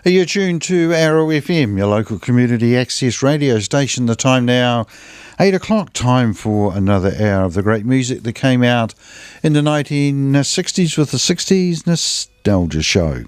You're tuned to Arrow FM, your local community access radio station. The time now, 8 o'clock, time for another hour of the great music that came out in the 1960s with the 60s Nostalgia Show.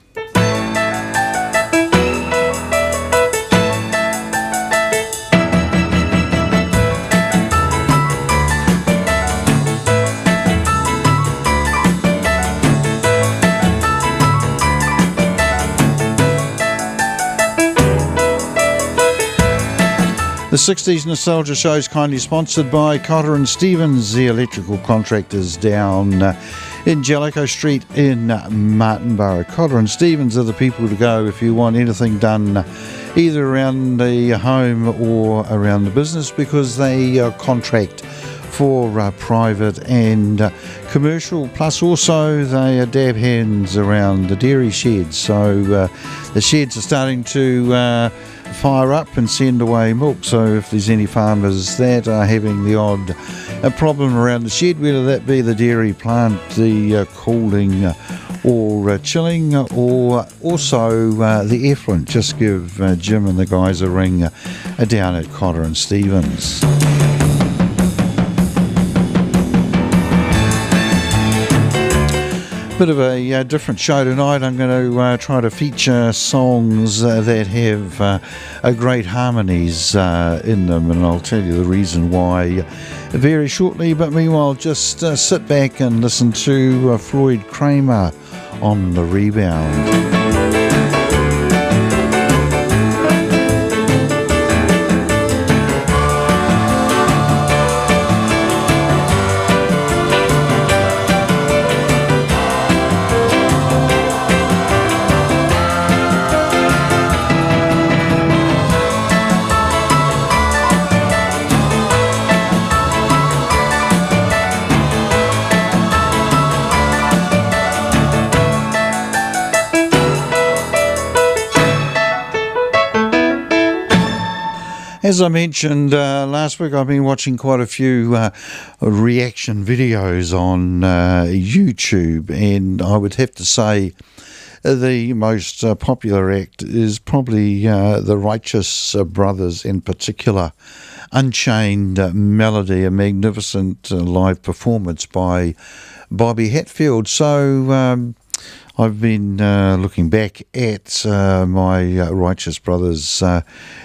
The 60s Nostalgia Show is kindly sponsored by Cotter and Stevens, the electrical contractors down in Jellicoe Street in Martinborough. Cotter and Stevens are the people to go if you want anything done either around the home or around the business, because they contract for private and commercial, plus also they are dab hands around the dairy sheds. So the sheds are starting to fire up and send away milk, so if there's any farmers that are having the odd problem around the shed, whether that be the dairy plant, the cooling or chilling, or also the effluent, just give Jim and the guys a ring down at Cotter and Stevens. Bit of a different show tonight. I'm going to try to feature songs that have great harmonies in them, and I'll tell you the reason why very shortly. But meanwhile, just sit back and listen to Floyd Kramer on the rebound. As I mentioned last week, I've been watching quite a few reaction videos on YouTube, and I would have to say the most popular act is probably the Righteous Brothers, in particular Unchained Melody, a magnificent live performance by Bobby Hatfield. So I've been looking back at my Righteous Brothers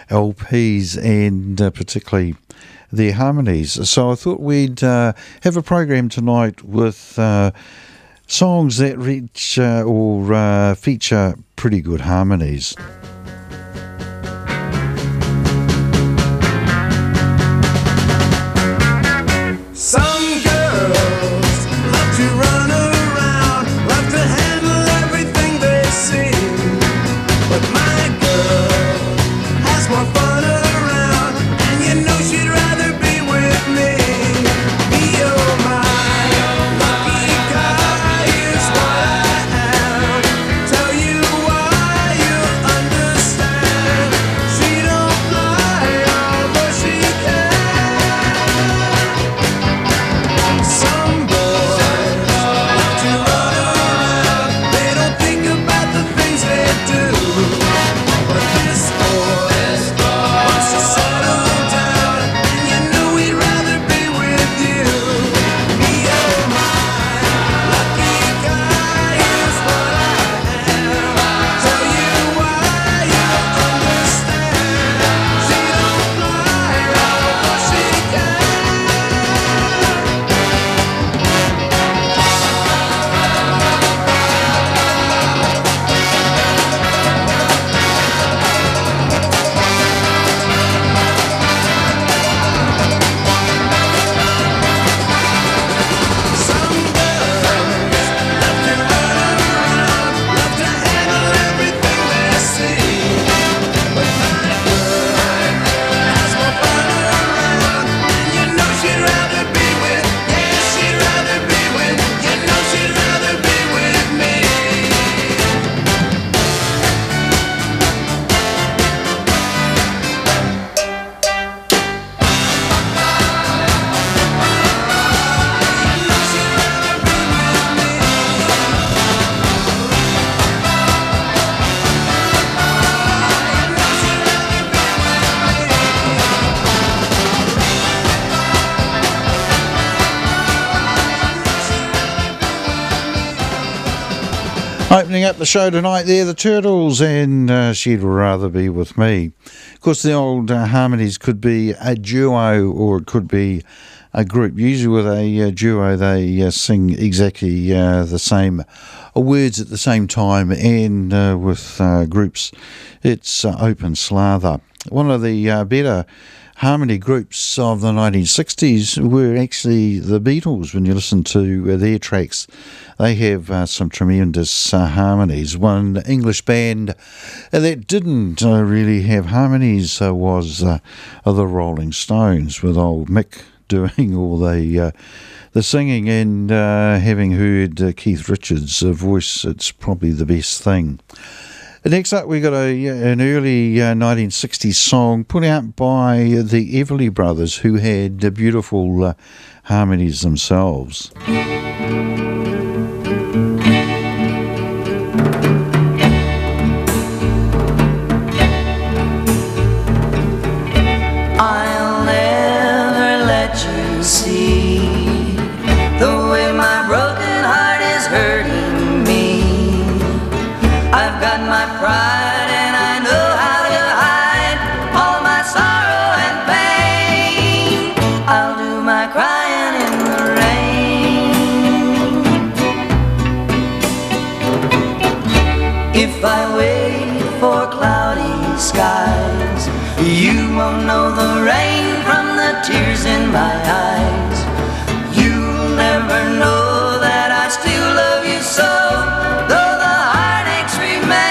LPs, and particularly their harmonies. So I thought we'd have a program tonight with songs that reach or feature pretty good harmonies. Some girls love to run around, love to handle everything they see, but my girl has more fun around, and you know she'd rather be with me. You're my lucky guy is what I am. Tell you why, you'll understand. Opening up the show tonight, they're the Turtles, and She'd Rather Be With Me. Of course, the old harmonies could be a duo or it could be a group. Usually with a duo, they sing exactly the same words at the same time, and with groups, it's open slather. One of the better harmony groups of the 1960s were actually the Beatles. When you listen to their tracks, they have some tremendous harmonies. One English band that didn't really have harmonies was the Rolling Stones, with old Mick doing all the singing, and having heard Keith Richards' voice, it's probably the best thing. Next up, we got an early 1960s song put out by the Everly Brothers, who had beautiful harmonies themselves. I'll never let you see the way my broken heart is hurting me. I've got my pride and I know how to hide all my sorrow and pain. I'll do my crying in the rain. If I wait for cloudy skies, you won't know the rain from the tears in my eyes. You'll never know that I still love you so, though the heartaches remain.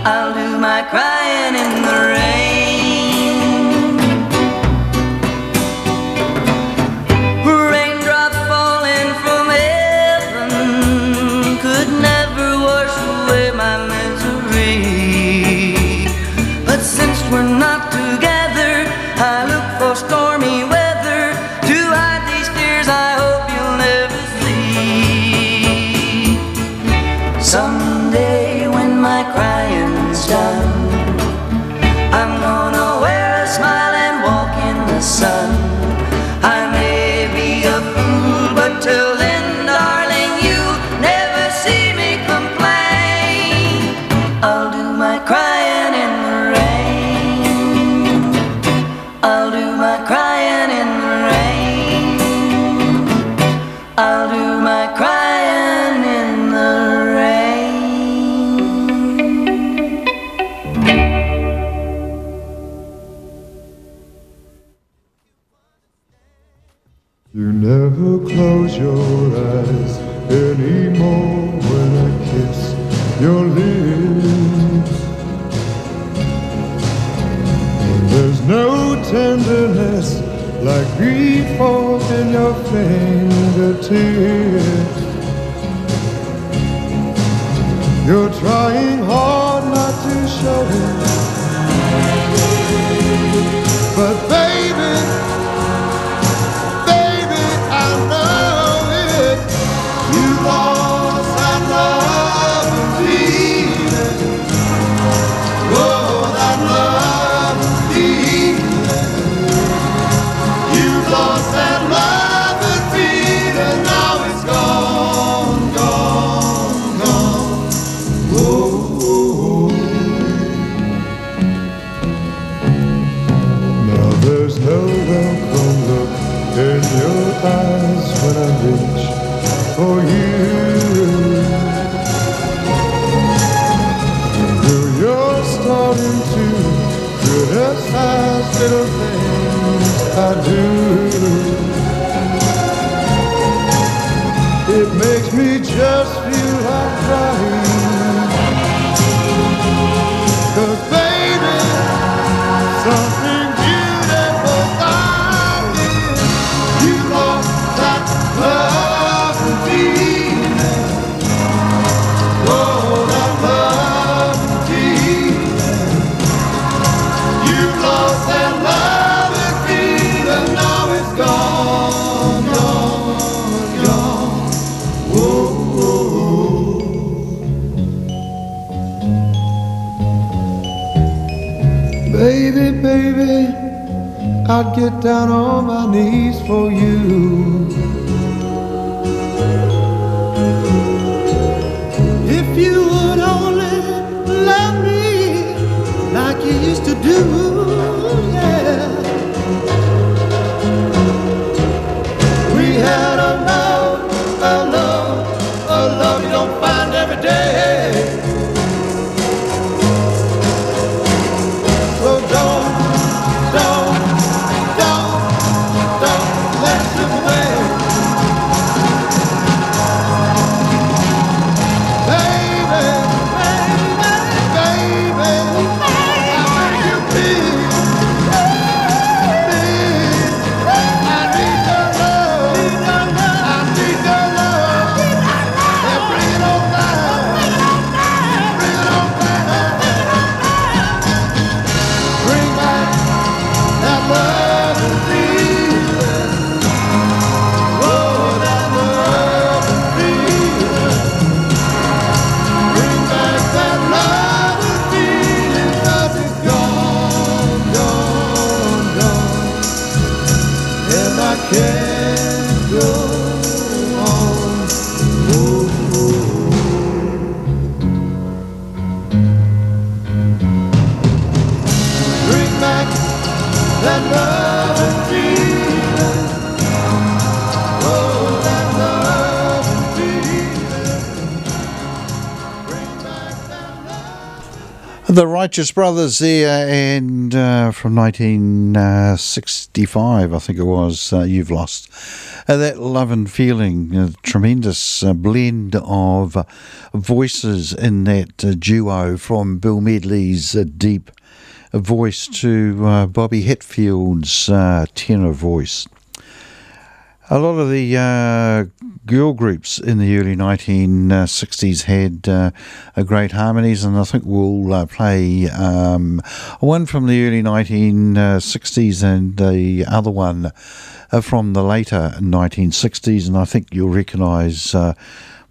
I'll do my crying in the rain. Raindrops falling from heaven could never wash away my misery. But since we're not together, I look for stormy weather to hide these tears I hope you'll never see. Someday when my crying's done, I'm gonna wear a smile and walk in the sun. I may be a fool, but till then, darling, you'll never see me complain. I'll do my crying in the rain. I'll do my crying in the rain. I'll do my crying in the rain. You never close your eyes anymore when I kiss your lips. There's no tenderness like grief in your fingertips. You're trying hard not to show it, but baby, I know it. You lost that love and feeling. Oh, that love and feeling. You lost that love and feeling. Now it's gone, gone, gone. Oh. Now there's no welcome look in your eyes when I reach for you. Though you're starting to criticize little things I do, it makes me just feel like crying. 'Cause baby, something beautiful about it. You lost that love and feeling. Oh, that love and feeling. You lost that love and feeling. Now it's gone, gone, gone. Whoa, whoa. Baby, baby, I'd get down on my knees for you. do, yeah. We had a love you don't find every day. So don't let it slip away. Baby, how make you feel? I need your love. I need your love. Yeah, bring it on down. Bring it on down. Bring back that love and feeling. Oh, that love and feeling. Bring back that love and feeling. 'Cause it's gone, and I can't go on. Bring back that love and feeling. Oh, that love and feeling. Bring back that love. The Righteous Brothers there, and from 1965, I think it was, You've Lost. That Love and Feeling, a tremendous blend of voices in that duo, from Bill Medley's deep voice to Bobby Hetfield's tenor voice. A lot of the girl groups in the early 1960s had great harmonies, and I think we'll play one from the early 1960s and the other one from the later 1960s, and I think you'll recognise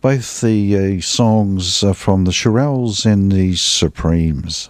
both the songs from the Shirelles and the Supremes.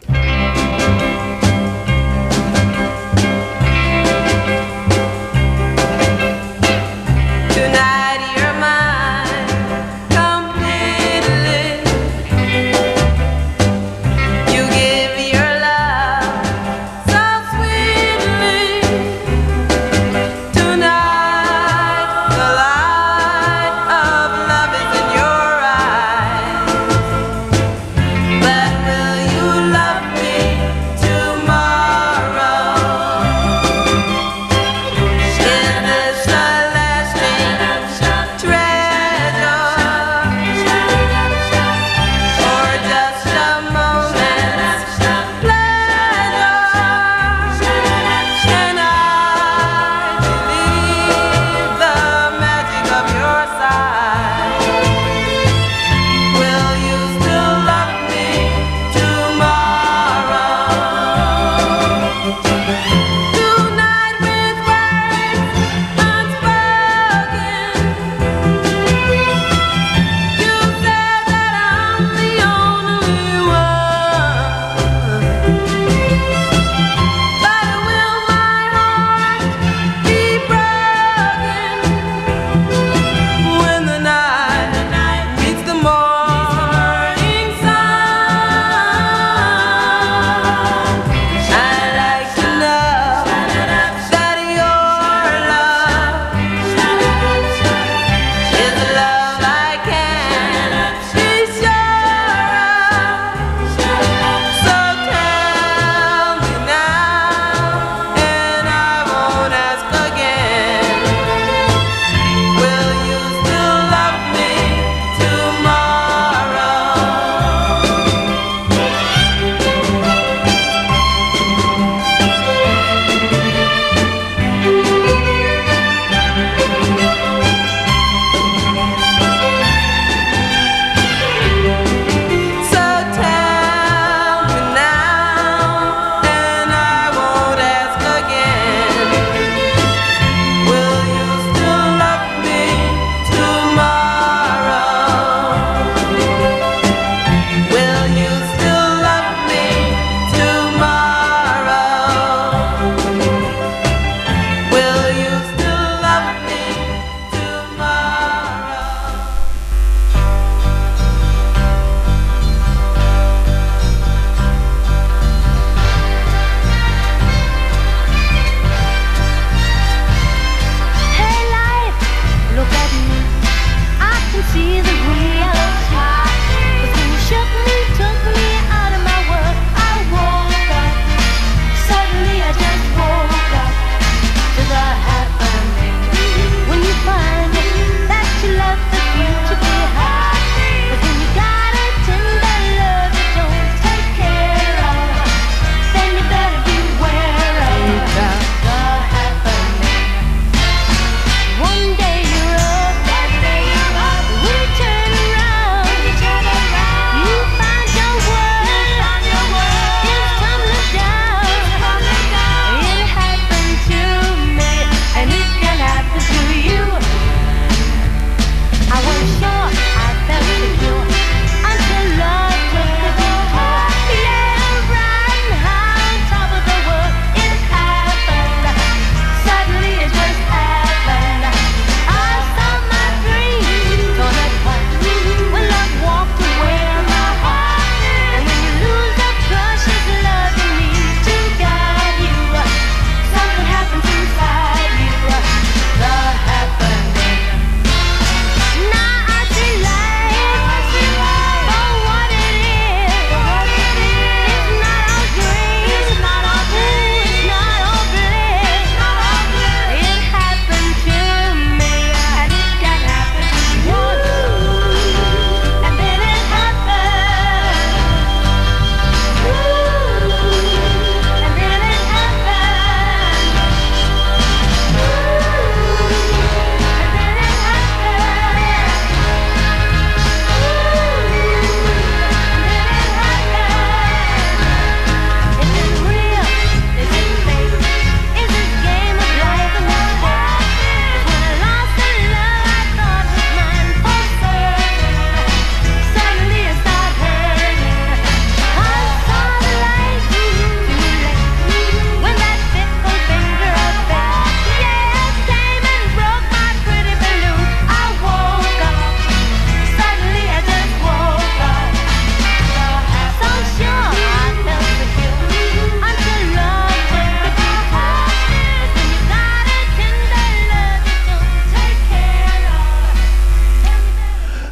But will you love me?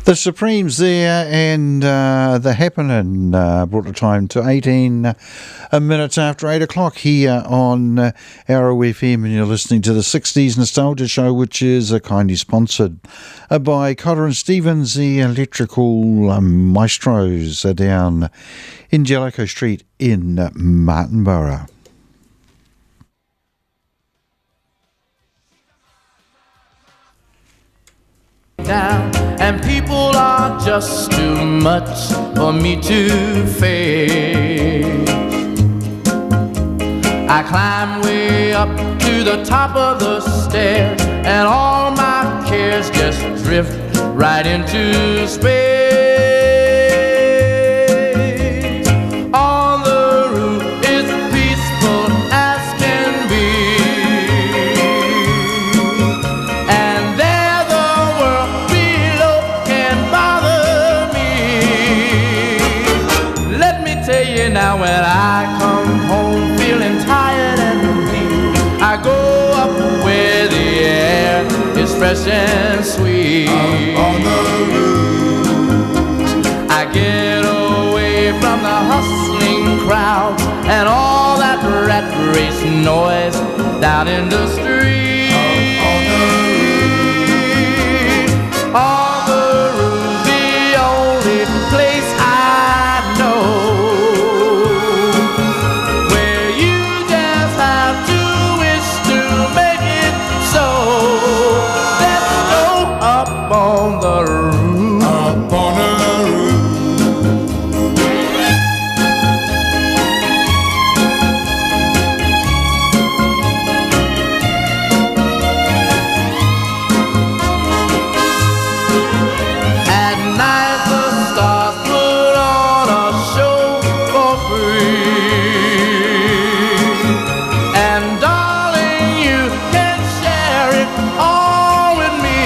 The Supremes there, and The Happening brought the time to 18 minutes after 8 o'clock here on Arrow FM, and you're listening to the 60s Nostalgia Show, which is kindly sponsored by Cotter and Stevens, the electrical maestros down in Jellicoe Street in Martinborough. Down, and people are just too much for me to face. I climb way up to the top of the stairs, and all my cares just drift right into space. On the roof is peaceful as can be, and there the world below can bother me. Let me tell you now, when I come home feeling tired and weak, I go up where the air is fresh and sweet. On the roof, I get away from the hustling crowd and all that rat race noise down in the street. On the roof, the only place I know where you just have to wish to make it so. Let's go up on the roof. Up on the roof. At night the stars put on a show for free, and darling, you can share it all with me.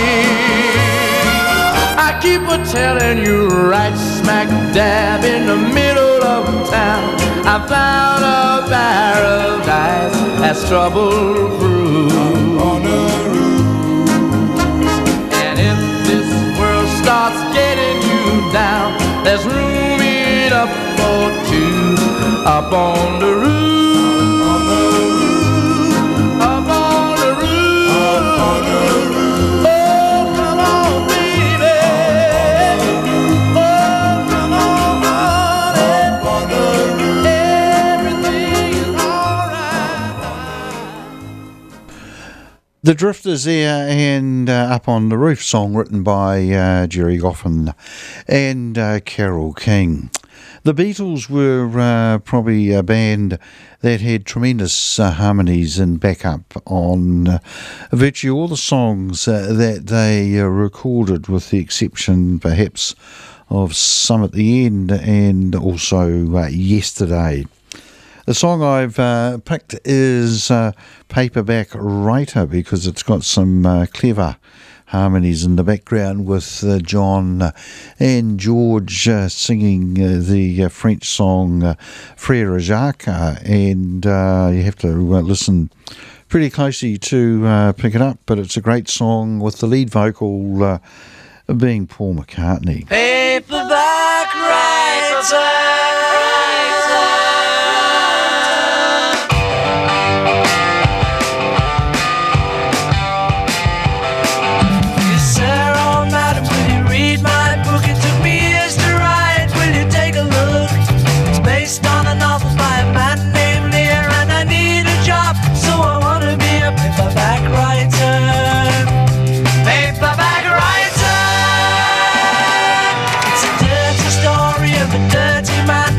I keep a telling you, right smack dab in the middle of town, I found a paradise that's trouble-proof. On the roof. And if this world starts getting you down, there's room enough for two up on the roof. Up on the roof. Up on the roof. Oh, come on, baby. Oh, come on, honey. Up on the roof. Everything is alright. The Drifters there, and Up on the Roof, song written by Jerry Goffin and Carole King. The Beatles were probably a band that had tremendous harmonies and backup on virtually all the songs that they recorded, with the exception perhaps of some at the end, and also Yesterday. The song I've picked is Paperback Writer, because it's got some clever harmonies in the background, with John and George singing the French song Frère Jacques, and you have to listen pretty closely to pick it up, but it's a great song, with the lead vocal being Paul McCartney. Paperback writer. It's a dirty story of a dirty man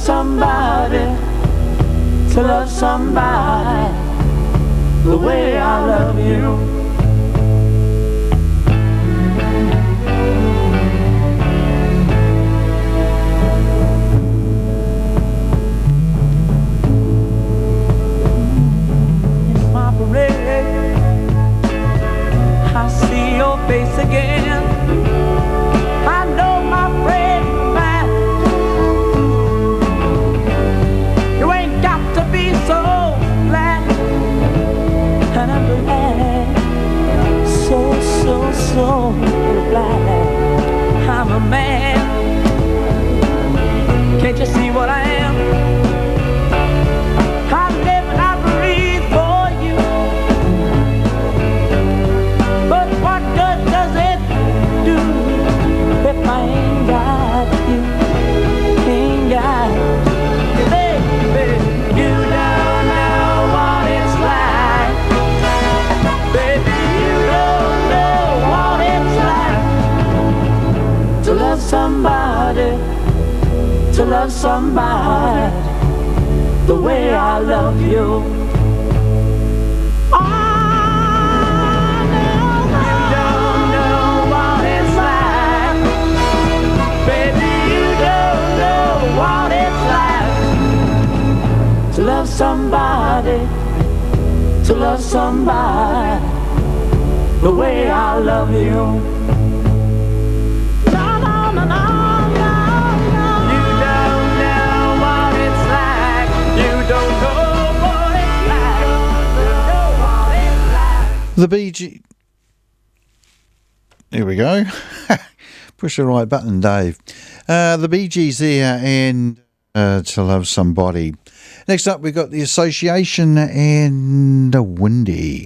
somebody, to love somebody the way I love you. In my parade, I see your face again. I know my friend man, you ain't got to be so glad. And I'm glad, so glad I'm a man. Can't you see what I am? I live and I breathe for you. But what good does it do if I ain't got you? Ain't got you, baby. You don't know what it's like. Baby, you don't know what it's like to love somebody, to love somebody the way I love you. Oh, no, you don't know what it's like. Baby, you don't know what it's like to love somebody, to love somebody the way I love you. No, no, no, no, no, no. You don't know what it's like. You don't know what it's like. You don't know what it's like. The Bee Gees. Here we go. Push the right button, Dave. The Bee Gees there, and To Love Somebody. Next up, we've got The Association and Windy.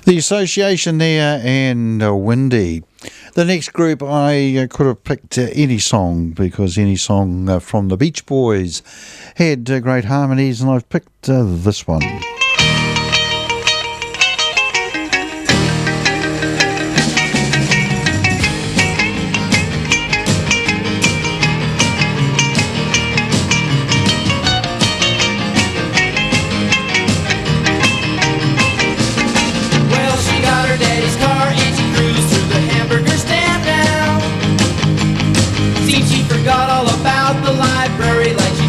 The Association there and Windy. The next group, I could have picked any song because any song from the Beach Boys had great harmonies, and I've picked this one.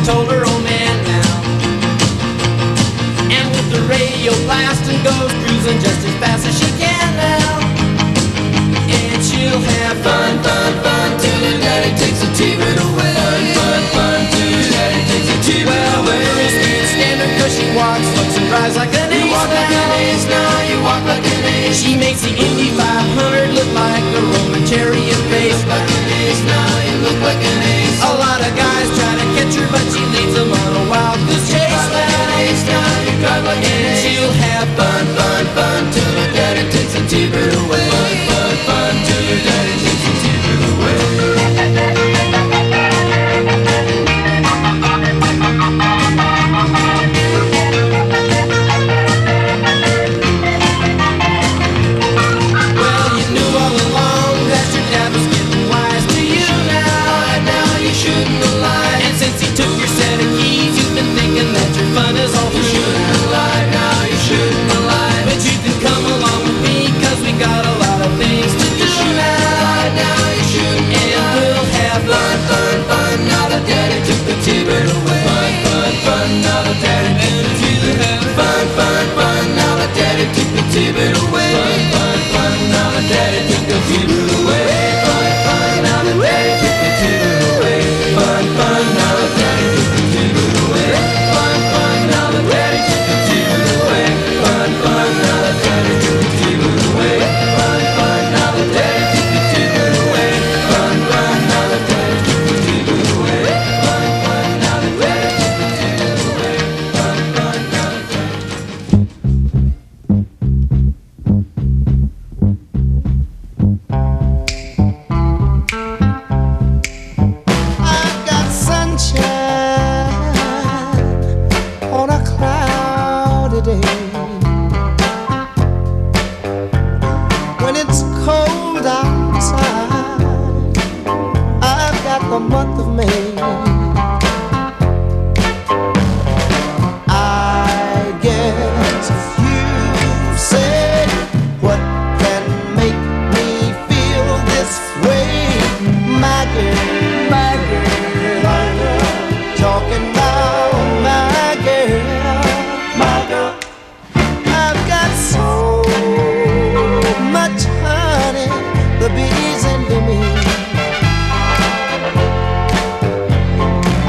Told her old man now. And with the radio blasting, goes cruising just as fast as she can now. And she'll have fun, fun, fun till her daddy takes the T-bird away. Fun, fun, fun till her daddy takes the T-bird away. Well, the girls can't stand her 'cause she walks, looks and drives like an ace. You walk like an ace now, you walk like an ace. She makes the Indy 500 look like a Roman chariot race. Like an ace now, you look like an ace. A lot of guys try to catch her, but she leads them on a wild goose chase. And she'll have fun, fun, fun till her daddy takes the T-bird away. Fun, fun, fun till her daddy takes the T-bird away. Well, you knew all along that your dad was getting wise to you now. Now you shouldn't have lied. And since he took your set of keys, you've been thinking that your fun is all through. You shouldn't have lied, now you shouldn't have lied. But you can come along with me, 'cause we got a lot of things to do now. Now you shouldn't have lied. And we'll have fun, fun, fun. Now that daddy took the T-bird away. Fun, fun, fun. Now that daddy took the T-bird away. Fun, fun, fun. Now that daddy took the T-bird away. Fun, fun, fun. Now that daddy took the T-bird away. Fun, fun. Now that daddy took the T-bird away. Fun, fun. Now that daddy took the T-bird away. Fun, fun. Now that daddy took the T-bird away. Fun, fun. Now that daddy took the T-bird away. Fun, fun. Now that daddy took the T-bird away. Fun, fun. Now that daddy took the T-bird away. Fun, fun. Now that daddy took the T-bird away. Fun, fun. Now that I've got sunshine on a cloudy day. When it's cold outside, I've got the month of May. I guess you say, what can make me feel this way? My girl, my girl, my girl, talking about my girl, my girl. I've got so much honey, the bees envy me.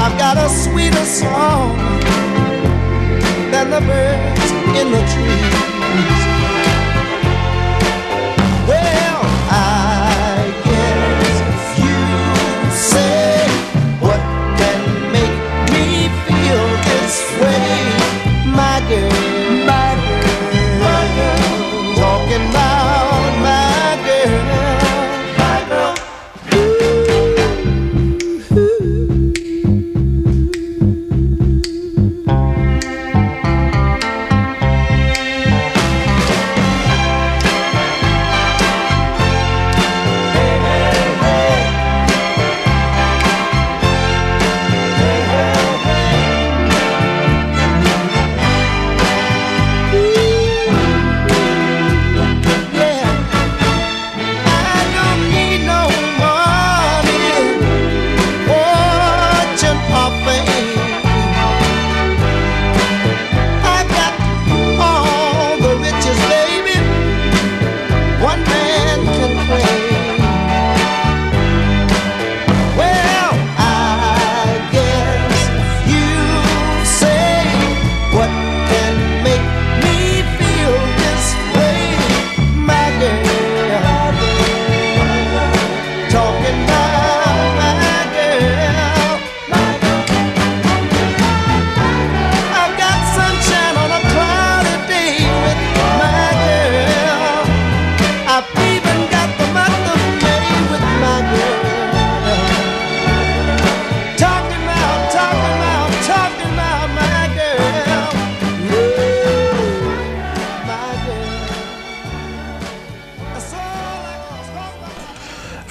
I've got a sweeter song than the birds in the trees. Well, I guess you say, what can make me feel this way? My girl, my girl, my girl, talking about my girl, my girl.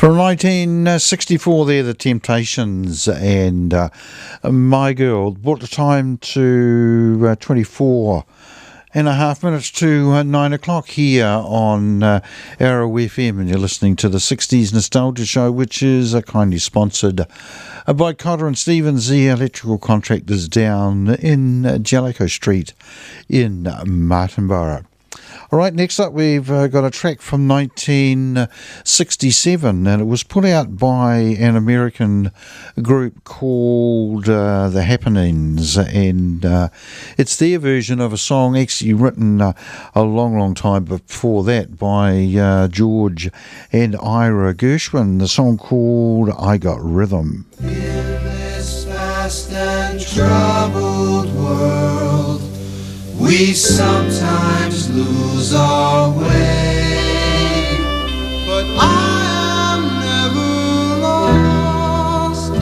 From 1964 there, The Temptations and My Girl brought the time to 24 and a half minutes to 9 o'clock here on Arrow FM, and you're listening to the 60s Nostalgia Show, which is kindly sponsored by Cotter and Stevens, the electrical contractors down in Jellicoe Street in Martinborough. All right, next up we've got a track from 1967, and it was put out by an American group called The Happenings, and it's their version of a song actually written a long time before that by George and Ira Gershwin, the song called I Got Rhythm. In this fast and troubled world, we sometimes lose our way, but I am never lost.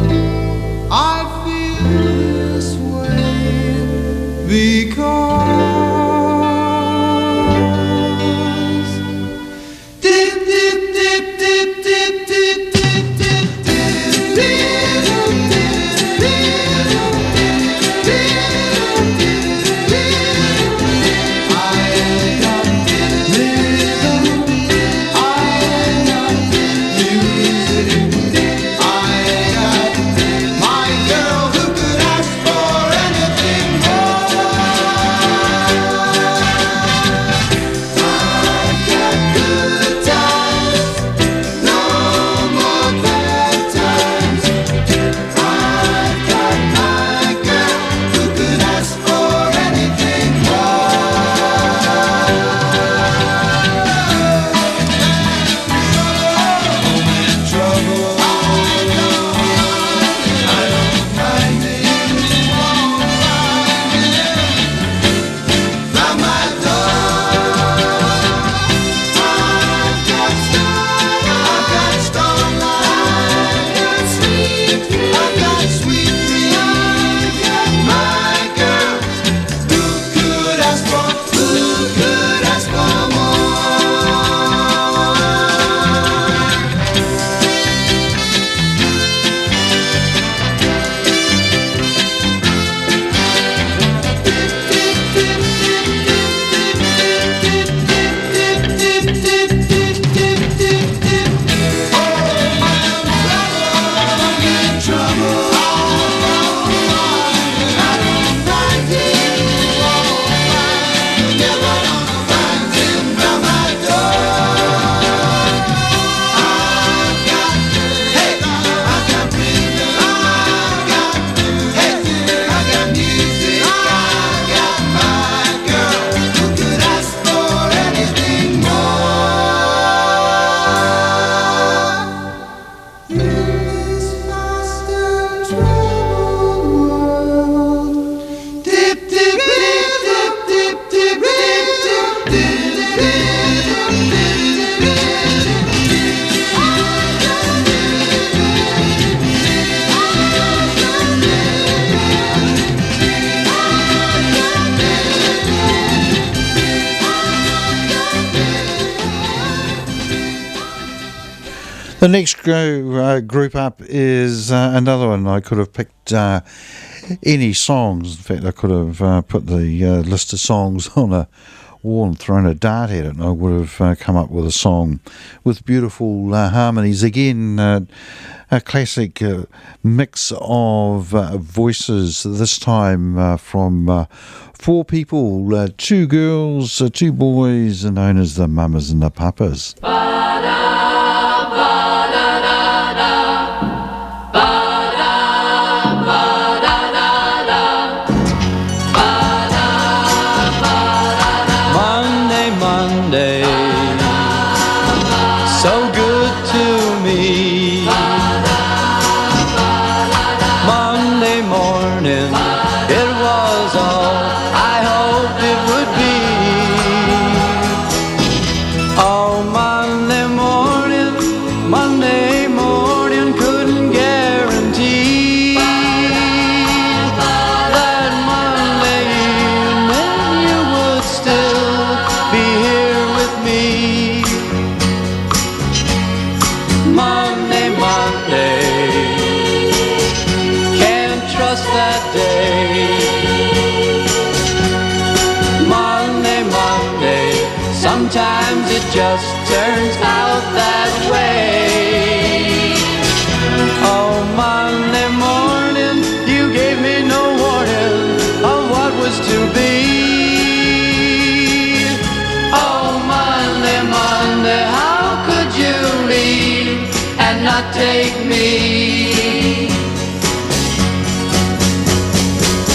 I feel this way because dip dip dip dip dip dip dip dip dip The next group up is another one. I could have picked any songs. In fact, I could have put the list of songs on a wall and thrown a dart at it, and I would have come up with a song with beautiful harmonies. Again, a classic mix of voices, this time from four people, two girls, two boys, known as the Mamas and the Papas. Monday, so good to me. Monday morning, it was all I hoped it would be. Oh, Monday. sometimes it just turns out that way. Oh, Monday morning, you gave me no warning of what was to be. Oh, Monday, Monday, how could you leave and not take me?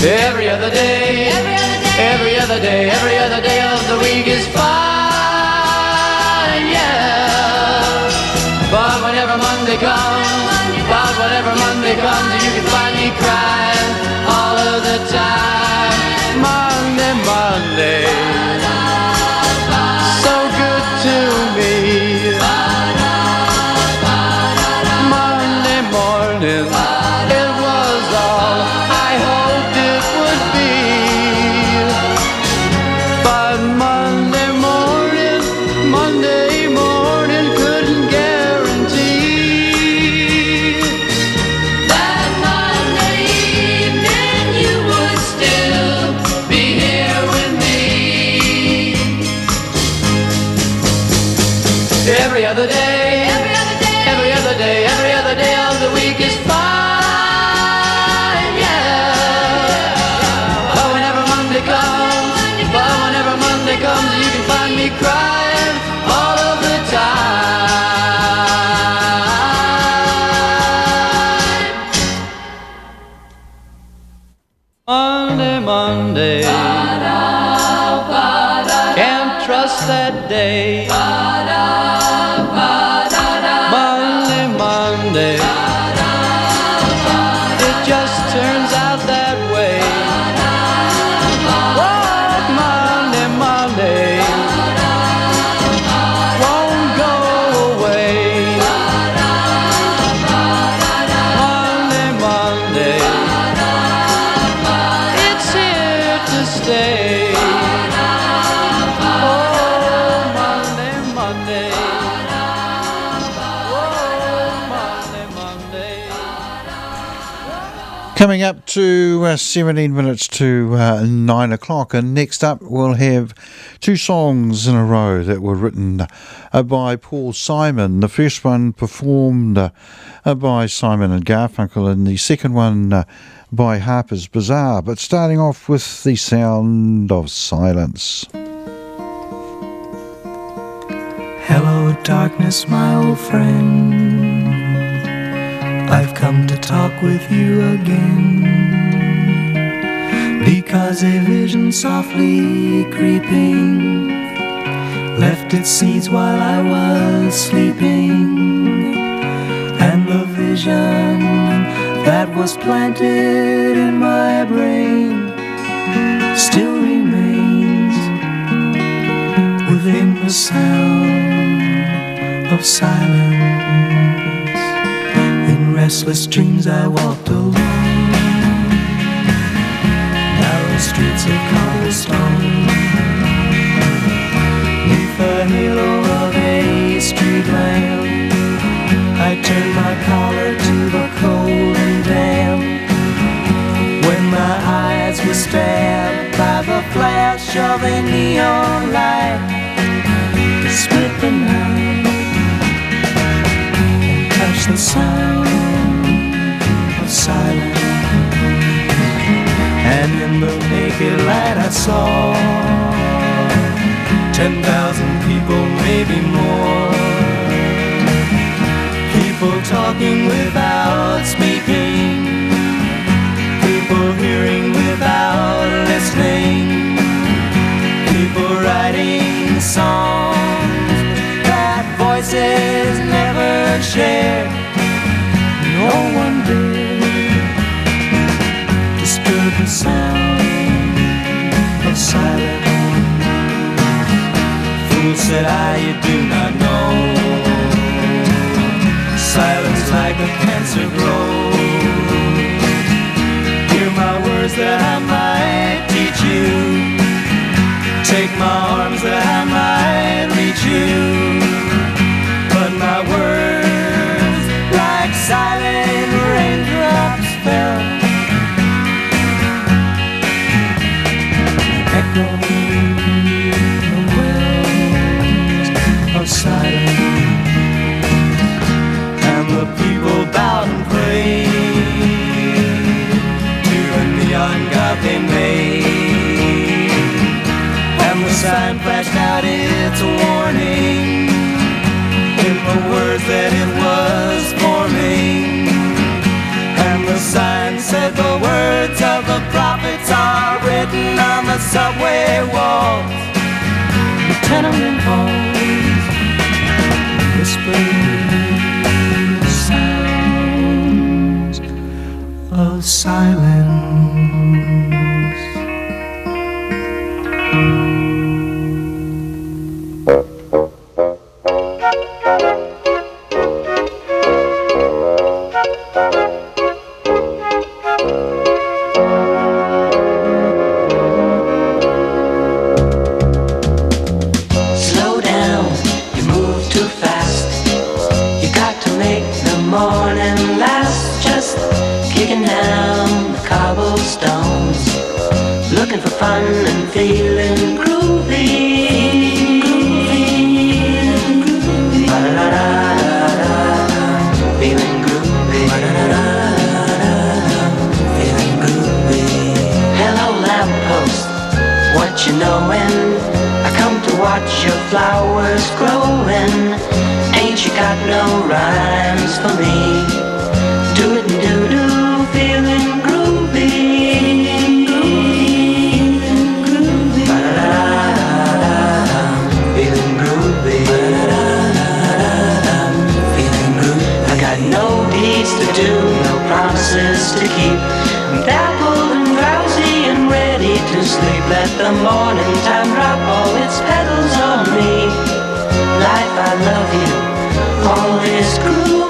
Every other day, every other day, every other day of the week is fine, yeah. But whenever Monday comes, you can find me crying all of the time. Monday, Monday, so good to me. Monday morning, it was all I hoped it would be. But Monday morning couldn't guarantee that Monday evening you would still be here with me. Every other day, every other day, every other day of the week is fine, yeah. But whenever Monday comes, you can find me crying all of the time. Monday, can't trust that day. Monday, it just turns out that way. What Monday won't go away. Monday, it's here to stay. Oh, Monday. Coming up to 17 minutes to 9 o'clock, and next up we'll have two songs in a row that were written by Paul Simon. The first one performed by Simon and Garfunkel, and the second one by Harper's Bazaar. But starting off with The Sound of Silence. Hello, darkness, my old friend. I've come to talk with you again, because a vision softly creeping left its seeds while I was sleeping, and the vision that was planted in my brain still remains within the sound of silence. In restless dreams I walked alone, narrow streets of cobblestone, neath the halo of a street lamp. I turned my collar to the cold and damp, when my eyes were stabbed by the flash of a neon light to split the night and touch the sound of silence. And in the naked light I saw 10,000 people, maybe more, people talking without speaking, people hearing without listening, people writing songs that voices never shared. No one dared disturb the sound of silence. Fool, said I, you do not know, silence like a cancer grows. Hear my words that I might teach you, take my arms that I might reach you, but my words like silent raindrops fell, echoing the well. flashed out its warning in the words that it was forming. And the sign said the words of the prophets are written on the subway walls, the tenement halls, whispering sounds of silence. Fun and feeling groovy. Feeling groovy. Feeling groovy. Hello lamppost, what you knowin'? I come to watch your flowers growin'. Ain't you got no rhymes for me? Do it and do feeling groovy. To do, no promises to keep. I'm dappled and drowsy and ready to sleep. Let the morning time drop all its petals on me. Life, I love you, all is groovy.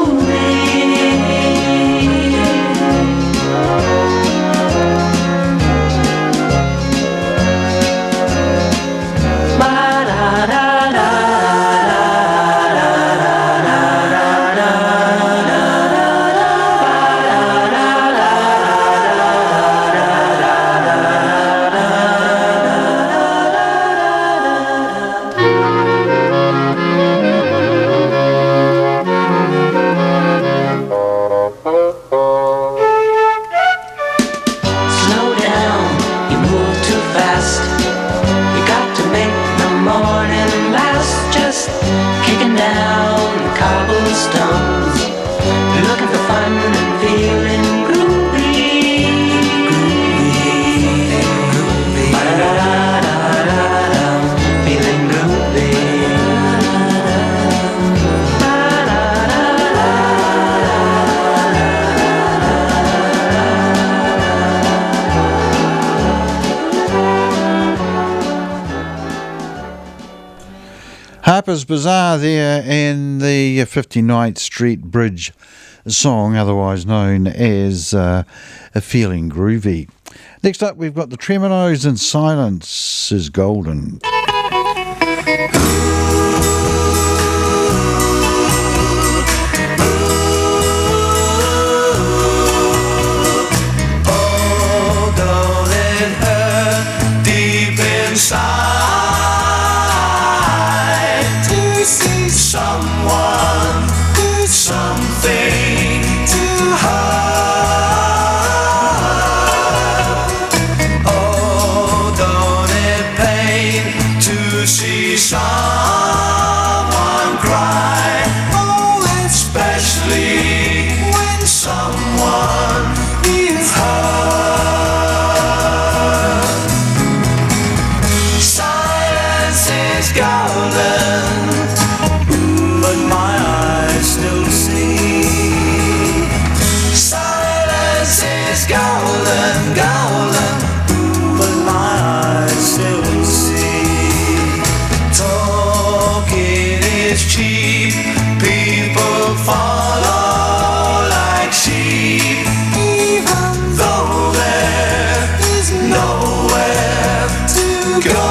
Harper's Bazaar there in the 59th Street Bridge song, otherwise known as A Feeling Groovy. Next up, we've got the Tremolos and Silence is Golden. Oh, don't it hurt deep inside to see someone do something to her? Oh, don't it pain to see someone cry? Oh, especially when someone is hurt. Silence is golden, but my eyes still see. Silence is golden, golden, but my eyes still see. Talking is cheap, people follow like sheep, even though there is nowhere to go.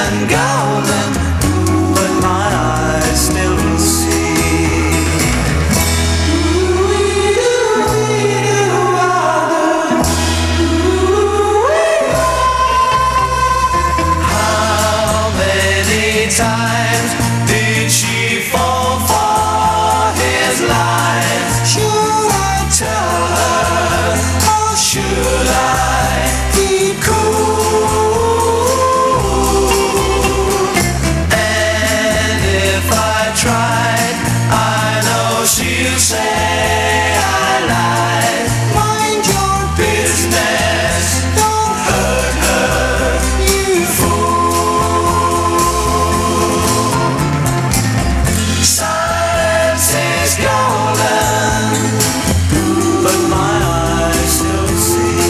golden, golden, but my eyes still see. How many times did she fall for his lies? Should I tell her, or should I keep cool? And if I tried, I know she'll say I lied. Mind your business, don't hurt her, you fool. Silence is golden, but my eyes still see.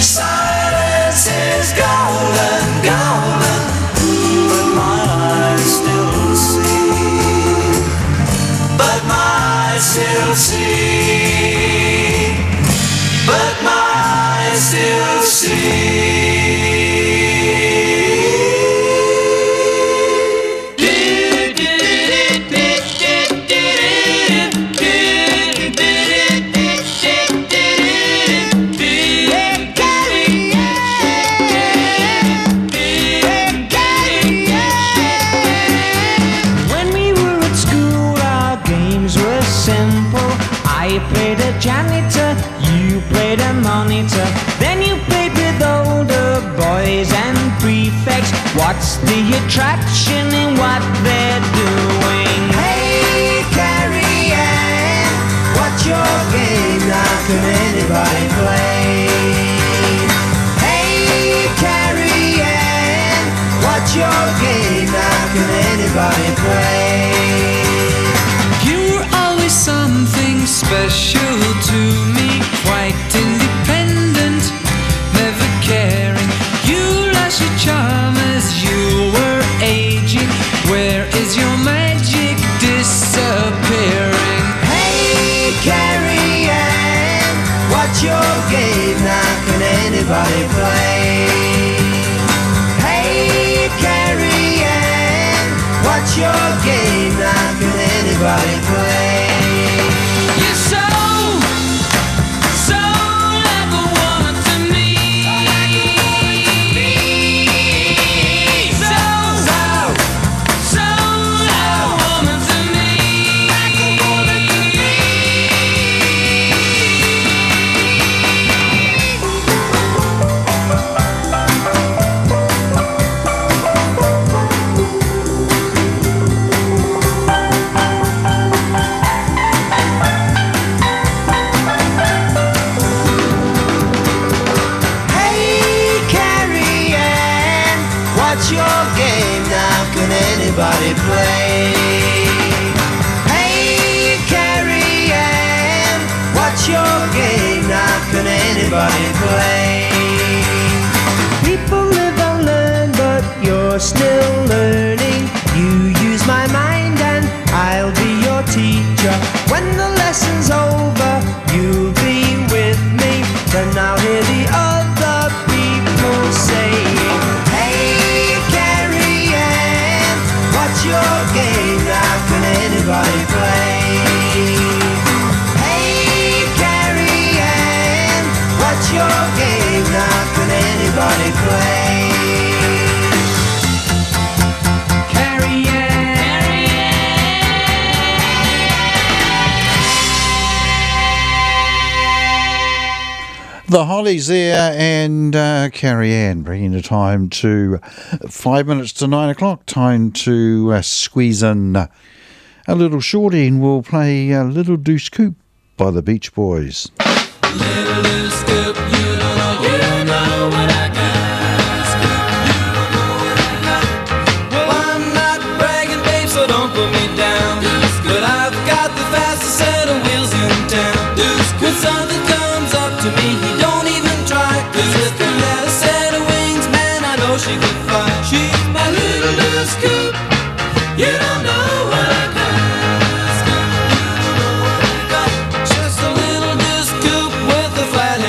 Silence is golden, golden, but my eyes still see. But my eyes still see. But my eyes still see. When we were at school, our games were simple. I played a janitor, you played a monitor. Then you played with older boys and prefects. What's the attraction in what they're doing? Hey, Carrie Ann, what's your game? Now can anybody play? Hey, Carrie Ann, what's your game? Now can anybody play? You were always something special to me, quite independent, never caring. You lost your charm as you were aging. Where is your magic disappearing? Hey, Carrie Ann, what's your game? Now can anybody play? Hey, Carrie Ann, what's your game? Now can anybody play? You're so like a woman to me. So like a woman to me. Hey, Carrie Ann, what's your game? Now can anybody play? Hey, Carrie Ann, what's your game? Now can anybody play? People live and learn, but you're still learning. You use my mind and I'll be your teacher. When the lesson's over, you'll be with me. Then I'll hear the other people saying, hey, Carrie Ann, what's your game? Now can anybody play? Hey, Carrie Ann, what's your game? Now can anybody play? Carrie The Hollies there and Carrie Ann bringing the time to 5 minutes to 9 o'clock. Time to squeeze in a little shorty, and we'll play Little Deuce Coupe by the Beach Boys. Little loose scoop, you don't know what I got. Scoop, you don't know what I got. Well, I'm not bragging, babe, so don't put me down. But I've got the fastest set of wheels in town. When something comes up to me, he don't even try. 'Cause if he had a set of wings, man, I know she could fly. She's my little loose scoop. You don't know what I got. Scoop, you don't know what I got. Just a little loose scoop with a flat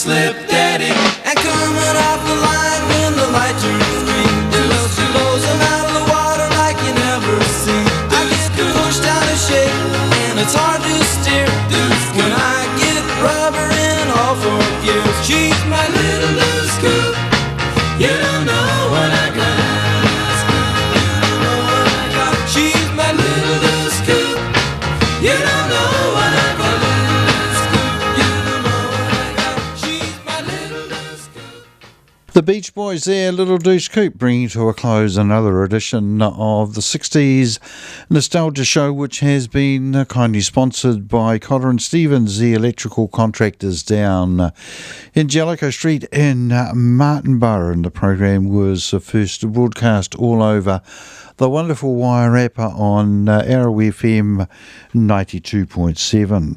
slip daddy. And coming off the line when the light turns green, well, she blows him out of the water like you never seen. I get pushed out of shape and it's hard to steer when I get rubber in all four gears. She's my little loose scoop. You don't know what I got. She's my little loose scoop. You don't know what I got. You don't know what I got. She's my little loose scoop. The Beach Boys there, Little Deuce Coupe, bringing to a close another edition of the 60s Nostalgia Show, which has been kindly sponsored by Cotter and Stevens, the electrical contractors down in Jellicoe Street in Martinborough. And the program was first broadcast all over the wonderful Wairarapa on Arrow FM 92.7.